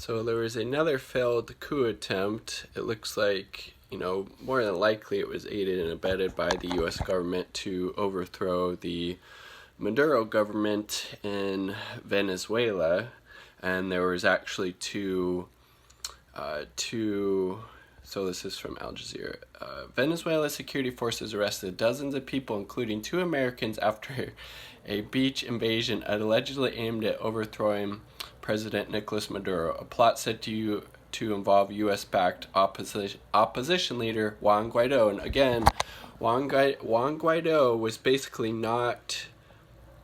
So there was another failed coup attempt. It looks like, more than likely it was aided and abetted by the U.S. government to overthrow the Maduro government in Venezuela. And there was actually two, so this is from Al Jazeera. Venezuela security forces arrested dozens of people, including 2 Americans, after a beach invasion allegedly aimed at overthrowing President Nicolas Maduro. A plot said to involve U.S.-backed opposition leader Juan Guaido. And again, Juan Guaido was basically not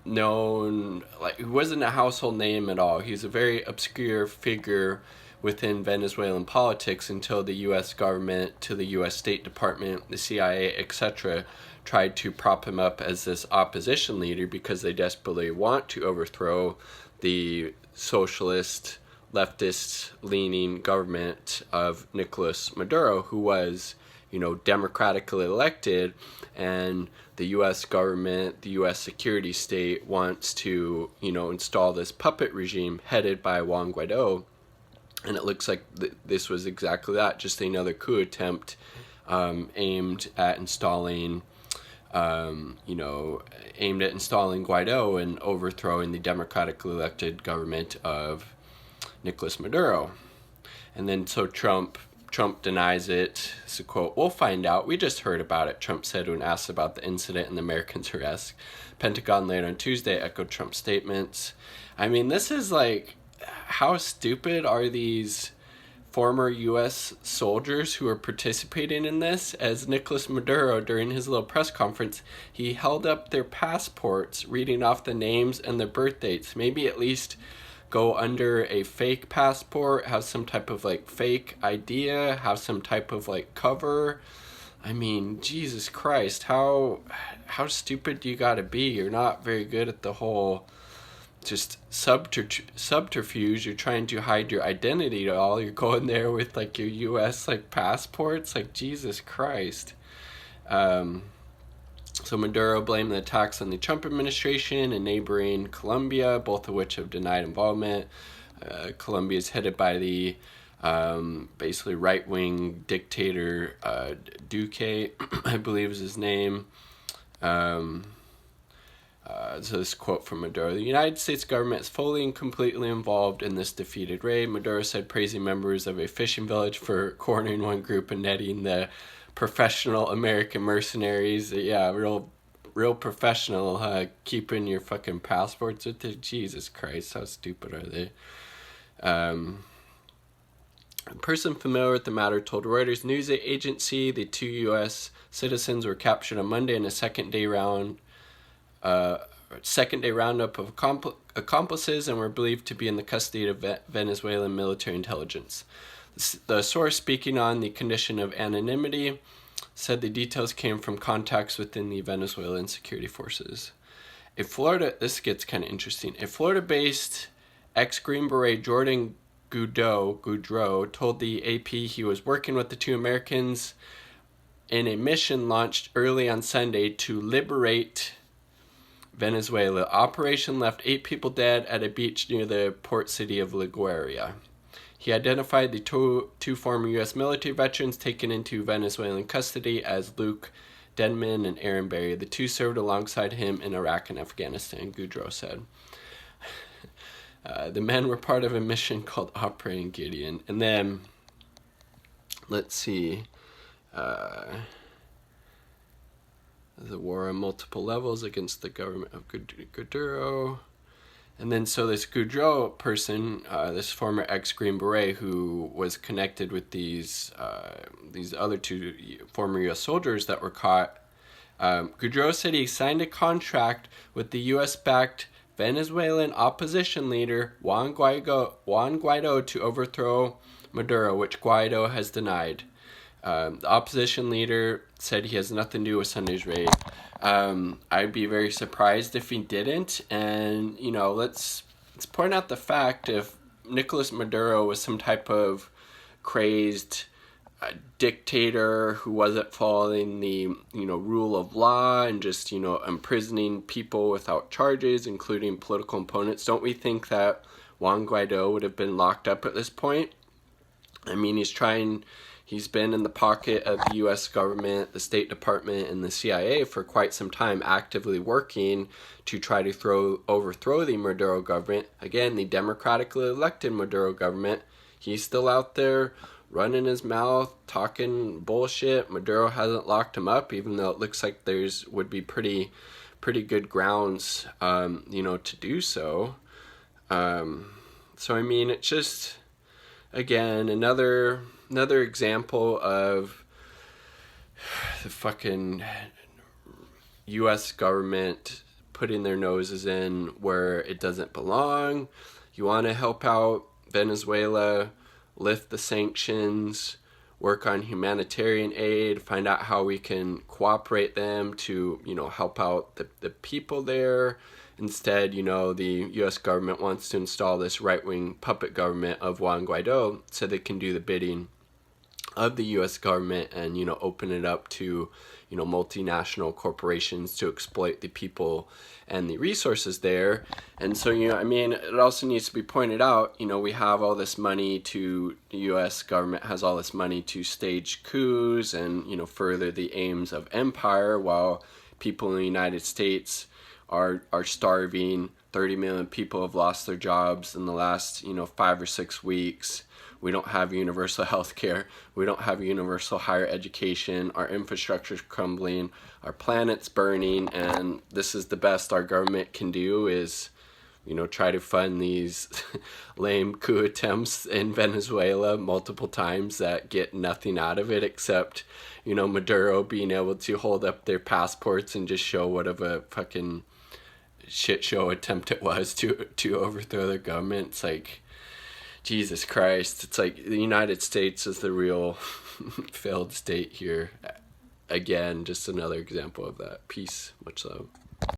known, he wasn't a household name at all. He's a very obscure figure within Venezuelan politics until the U.S. government, to the U.S. State Department, the CIA, etc., tried to prop him up as this opposition leader because they desperately want to overthrow the socialist, leftist-leaning government of Nicolas Maduro, who was, democratically elected, and the U.S. government, the U.S. security state wants to, install this puppet regime headed by Juan Guaido. And it looks like this was exactly that, just another coup attempt aimed at installing Guaido and overthrowing the democratically elected government of Nicolas Maduro. And then so Trump denies it. It's a quote, "We'll find out. We just heard about it," Trump said when asked about the incident and the Americans' arrest. Pentagon later on Tuesday echoed Trump's statements. I mean, this is how stupid are these former U.S. soldiers who are participating in this? As Nicolas Maduro, during his little press conference, he held up their passports, reading off the names and the birth dates. Maybe at least go under a fake passport, have some type of fake idea, have some type of cover. I mean, Jesus Christ, how stupid do you gotta be? You're not very good at the whole just subterfuge. You're trying to hide your identity at all. You're going there with your U.S. passports. Jesus Christ. So Maduro blamed the attacks on the Trump administration and neighboring Colombia, both of which have denied involvement. Colombia is headed by the basically right-wing dictator Duque, I believe is his name. So this quote from Maduro: "The United States government is fully and completely involved in this defeated raid," Maduro said, praising members of a fishing village for cornering one group and netting the professional American mercenaries. Yeah, real professional, keeping your fucking passports with it. Jesus Christ, how stupid are they? A person familiar with the matter told Reuters news agency the 2 U.S. citizens were captured on Monday in a second-day roundup of accomplices and were believed to be in the custody of Venezuelan military intelligence. The source, speaking on the condition of anonymity, said the details came from contacts within the Venezuelan security forces. This gets kind of interesting. A Florida-based ex-Green Beret Jordan Goudreau told the AP he was working with the 2 Americans in a mission launched early on Sunday to liberate Venezuela. Operation left 8 people dead at a beach near the port city of La Guaira. He identified the two former U.S. military veterans taken into Venezuelan custody as Luke Denman and Aaron Berry. The 2 served alongside him in Iraq and Afghanistan, Goudreau said. The men were part of a mission called Operation Gideon. And then, let's see, the war on multiple levels against the government of Maduro. And then so this Goudreau person, this former ex-Green Beret who was connected with these other 2 former U.S. soldiers that were caught, Goudreau said he signed a contract with the U.S.-backed Venezuelan opposition leader Juan Guaido to overthrow Maduro, which Guaido has denied. The opposition leader said he has nothing to do with Sunday's raid. I'd be very surprised if he didn't. And, let's point out the fact if Nicolas Maduro was some type of crazed dictator who wasn't following the, rule of law and just, imprisoning people without charges, including political opponents, don't we think that Juan Guaido would have been locked up at this point. I mean, he's been in the pocket of the U.S. government, the State Department, and the CIA for quite some time, actively working to try to overthrow the Maduro government. Again, the democratically elected Maduro government. He's still out there running his mouth, talking bullshit. Maduro hasn't locked him up, even though it looks like would be pretty good grounds, to do so. So I mean, it's just, again, another example of the fucking U.S. government putting their noses in where it doesn't belong. You want to help out Venezuela, lift the sanctions, work on humanitarian aid, find out how we can cooperate them to, help out the people there. Instead, the U.S. government wants to install this right-wing puppet government of Juan Guaido so they can do the bidding of the U.S. government and, open it up to, multinational corporations to exploit the people and the resources there. And so, it also needs to be pointed out, we have all this money the U.S. government has all this money to stage coups and, further the aims of empire, while people in the United States are starving. 30 million people have lost their jobs in the last, 5 or 6 weeks. We don't have universal health care. We don't have universal higher education. Our infrastructure's crumbling. Our planet's burning. And this is the best our government can do is, try to fund these lame coup attempts in Venezuela multiple times that get nothing out of it except, Maduro being able to hold up their passports and just show what of a fucking shit show attempt it was to overthrow their government. It's like, Jesus Christ. It's like the United States is the real failed state here. Again, just another example of that. Peace. Much love.